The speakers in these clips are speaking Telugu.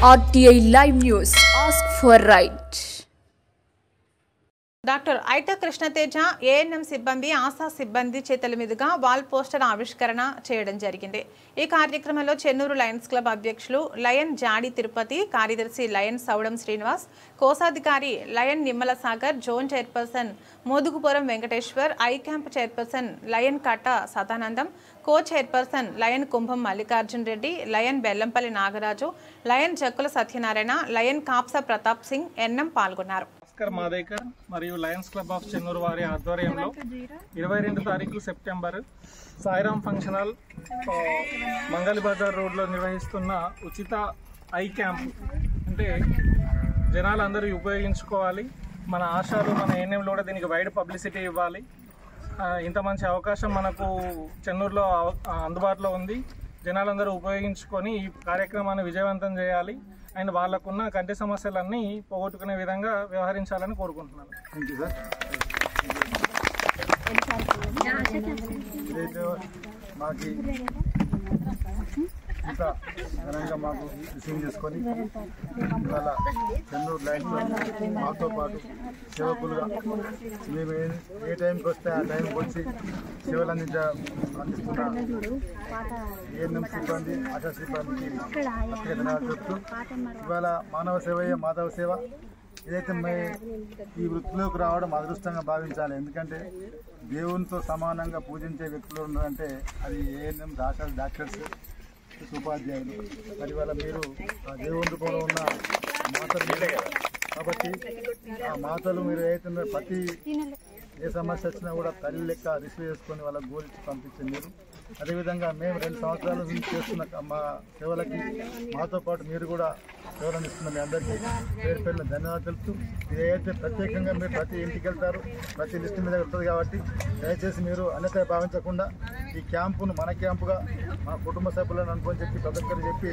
RTI Live News. Ask for right. Doctor ఐట కృష్ణతేజ ఏఎన్ఎం సిబ్బంది ఆశా సిబ్బంది చేతుల మీదుగా వాల్ పోస్టర్ ఆవిష్కరణ చేయడం జరిగింది. ఈ కార్యక్రమంలో చెన్నూరు లయన్స్ క్లబ్ అధ్యక్షులు లయన్ జాడి తిరుపతి, కార్యదర్శి లయన్ సౌడం శ్రీనివాస్, కోశాధికారి lion Nimmala Sagar, zone chairperson Modugupuram Venkateshwar, eye camp chairperson lion Katta Sadanandam, co chairperson lion Kumbham Mallikarjun Reddy, lion Bellampalli Nagaraju, lion Jakkula Satyanarayana, lion Kapsa Pratap Singh, NM పాల్గొన్నారు. మాదేకర్ మరియు లయన్స్ క్లబ్ ఆఫ్ చెన్నూరు వారి ఆధ్వర్యంలో 22 తారీఖు సెప్టెంబర్ సాయిరామ్ ఫంక్షన్ హాల్ మంగళ బజార్ రోడ్లో నిర్వహిస్తున్న ఉచిత ఐ క్యాంప్. అంటే జనాలందరూ ఉపయోగించుకోవాలి. మన ఆశాలు, మన ఏఎన్ఎంలో కూడా దీనికి వైడ్ పబ్లిసిటీ ఇవ్వాలి. ఇంత మంచి అవకాశం మనకు చెన్నూరులో అందుబాటులో ఉంది. జనాలందరూ ఉపయోగించుకొని ఈ కార్యక్రమాన్ని విజయవంతం చేయాలి అండ్ వాళ్ళకున్న కంటి సమస్యలన్నీ పోగొట్టుకునే విధంగా వ్యవహరించాలని కోరుకుంటున్నాను. ఇంత ఘనంగా మాకు రిసీవ్ చేసుకొని ఇవాళ చెన్నూరు లైన్లో మాతో పాటు సేవకులుగా మేము ఏ టైంకి వస్తే ఆ టైంకి వచ్చి సేవలు అందిస్తున్న ఏఎన్ఎం సిబ్బంది, ఆశా సిబ్బందికి ప్రత్యేక ధన్యవాదాలు చెప్తూ ఇవాళ మానవ సేవయే మాధవ సేవ. ఏదైతే ఈ వృత్తిలోకి రావడం అదృష్టంగా భావించాలి. ఎందుకంటే దేవునితో సమానంగా పూజించే వ్యక్తులు ఉన్నారంటే అది ఏఎన్ఎం డాక్టర్స్, ఉపాధ్యాయులు. మరి వాళ్ళ మీరు ఆ దేవుని రూపంలో ఉన్న మాతలు కాబట్టి ఆ మాతలు మీరు ఏదైతే ప్రతి ఏ సమస్య వచ్చినా కూడా తల్లి లెక్క రిసీవ్ చేసుకొని వాళ్ళకి గోలిచ్చి పంపించే మీరు. అదేవిధంగా మేము 2 సంవత్సరాల నుంచి చేస్తున్న మా సేవలకి మాతో పాటు మీరు కూడా సేవలు అందిస్తున్న మీ అందరికీ పేరు పేరున ధన్యవాదాలు తెలుపుతూ, ఏదైతే ప్రత్యేకంగా మీరు ప్రతి ఇంటికి వెళ్తారు, ప్రతి లిస్టు మీద ఉంటుంది కాబట్టి దయచేసి మీరు అన్యత భావించకుండా ఈ క్యాంపును మన క్యాంపుగా మన కుటుంబ సభ్యులను అనుకొని చెప్పి ప్రతి ఒక్కరు చెప్పి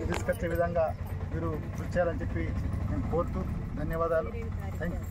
తీసుకొచ్చే విధంగా మీరు కృషి చేయాలని చెప్పి నేను కోరుతూ ధన్యవాదాలు. Thank you.